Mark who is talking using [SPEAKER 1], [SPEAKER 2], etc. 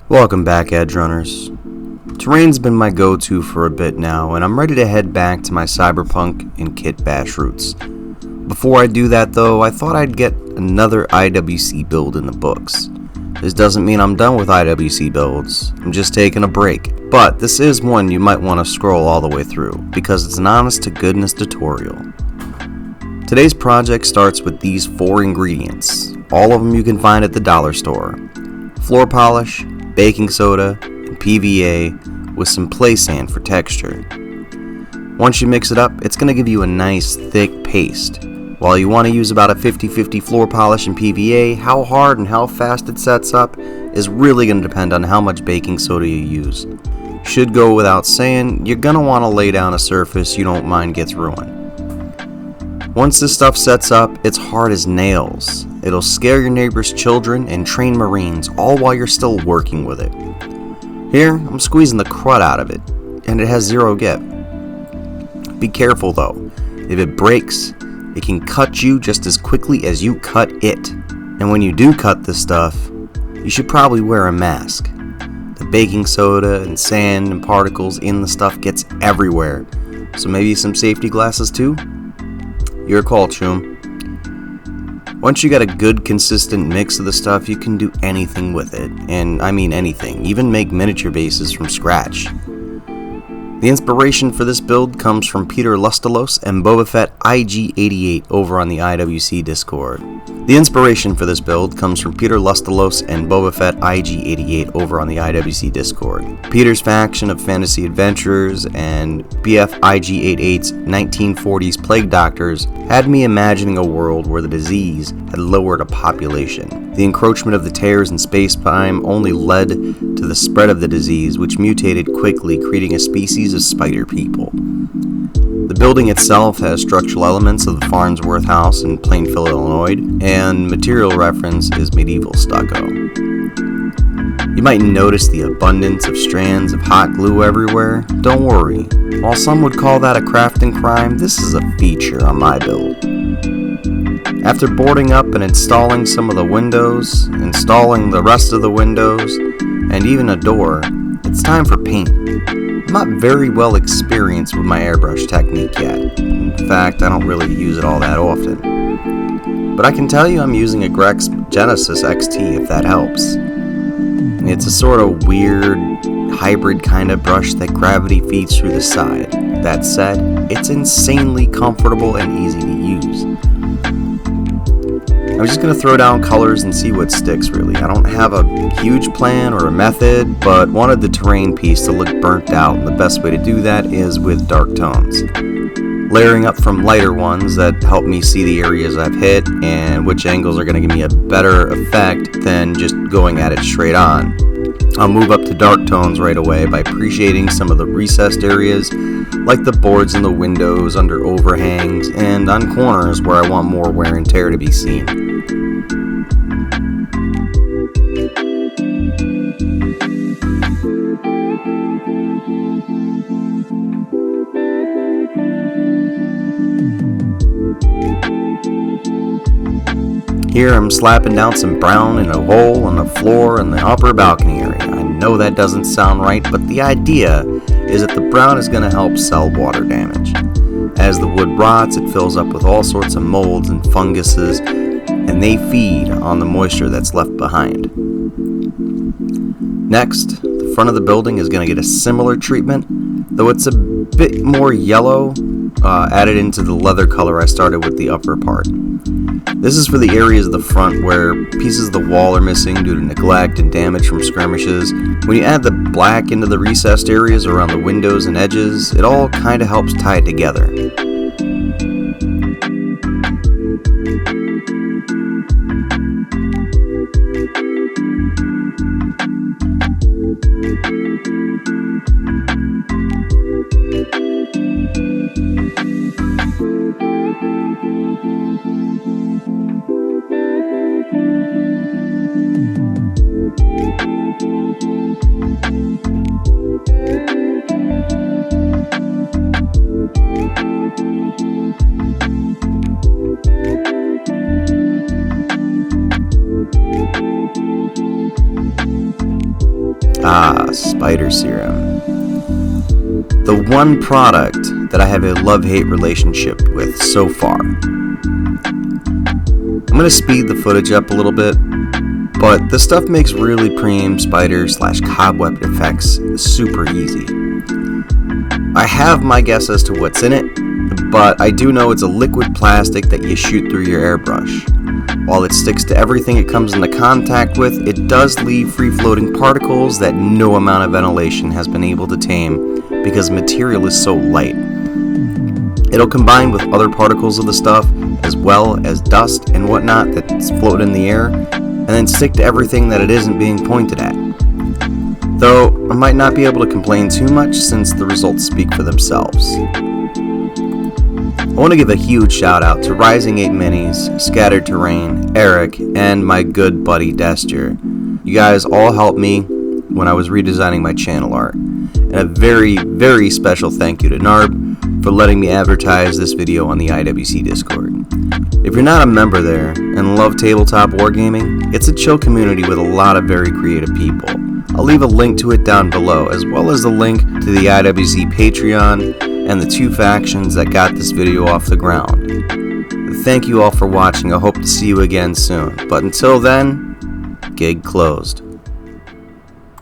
[SPEAKER 1] Welcome back, Edge Runners. Terrain's been my go-to for a bit now, and I'm ready to head back to my Cyberpunk and Kit Bash roots. Before I do that though, I thought I'd get another IWC build in the books. This doesn't mean I'm done with IWC builds, I'm just taking a break. But this is one you might want to scroll all the way through, because it's an honest-to-goodness tutorial. Today's project starts with these 4 ingredients, all of them you can find at the dollar store. Floor polish, baking soda, and PVA with some play sand for texture. Once you mix it up, it's going to give you a nice thick paste. While you want to use about a 50-50 floor polish and PVA, how hard and how fast it sets up is really going to depend on how much baking soda you use. Should go without saying, you're going to want to lay down a surface you don't mind gets ruined. Once this stuff sets up, it's hard as nails. It'll scare your neighbor's children and train Marines, all while you're still working with it. Here, I'm squeezing the crud out of it, and it has 0 get. Be careful though. If it breaks, it can cut you just as quickly as you cut it. And when you do cut this stuff, you should probably wear a mask. The baking soda and sand and particles in the stuff gets everywhere, so maybe some safety glasses too? Your call, Choom. Once you got a good consistent mix of the stuff, you can do anything with it, and I mean anything, even make miniature bases from scratch. The inspiration for this build comes from Peter Lustlos and BobaFettIG88 over on the IWC Discord. Peter's faction of fantasy adventurers and BFIG88's 1940s plague doctors had me imagining a world where the disease had lowered a population. The encroachment of the tears in space-time only led to the spread of the disease, which mutated quickly, creating a species of spider people. The building itself has structural elements of the Farnsworth House in Plainfield, Illinois, and material reference is medieval stucco. You might notice the abundance of strands of hot glue everywhere. Don't worry, while some would call that a crafting crime, this is a feature on my build. After boarding up and installing some of the windows, installing the rest of the windows, and even a door, it's time for paint. I'm not very well experienced with my airbrush technique yet. In fact, I don't really use it all that often. But I can tell you I'm using a Grex Genesis XT if that helps. It's a sort of weird, hybrid kind of brush that gravity feeds through the side. That said, it's insanely comfortable and easy to use. I'm just going to throw down colors and see what sticks, really. I don't have a huge plan or a method, but wanted the terrain piece to look burnt out, and the best way to do that is with dark tones. Layering up from lighter ones that help me see the areas I've hit and which angles are going to give me a better effect than just going at it straight on. I'll move up to dark tones right away by appreciating some of the recessed areas, like the boards in the windows, under overhangs, and on corners where I want more wear and tear to be seen. Here I'm slapping down some brown in a hole on the floor in the upper balcony area. I know that doesn't sound right, but the idea is that the brown is going to help sell water damage. As the wood rots, it fills up with all sorts of molds and funguses, and they feed on the moisture that's left behind. Next, the front of the building is going to get a similar treatment, though it's a bit more yellow, added into the leather color I started with the upper part. This is for the areas of the front where pieces of the wall are missing due to neglect and damage from skirmishes. When you add the black into the recessed areas around the windows and edges, it all kind of helps tie it together. Spider Serum. The one product that I have a love-hate relationship with so far. I'm going to speed the footage up a little bit, but this stuff makes really preem spider/cobweb effects super easy. I have my guess as to what's in it, but I do know it's a liquid plastic that you shoot through your airbrush. While it sticks to everything it comes into contact with, it does leave free-floating particles that no amount of ventilation has been able to tame because the material is so light. It'll combine with other particles of the stuff, as well as dust and whatnot that's floating in the air, and then stick to everything that it isn't being pointed at. Though, I might not be able to complain too much since the results speak for themselves. I want to give a huge shout out to Rising 8 Minis, Scattered Terrain, Eric, and my good buddy Dester. You guys all helped me when I was redesigning my channel art. And a very, very special thank you to Narb for letting me advertise this video on the IWC Discord. If you're not a member there and love tabletop wargaming, it's a chill community with a lot of very creative people. I'll leave a link to it down below, as well as the link to the IWC Patreon and the 2 factions that got this video off the ground. Thank you all for watching. I hope to see you again soon. But until then, gig closed.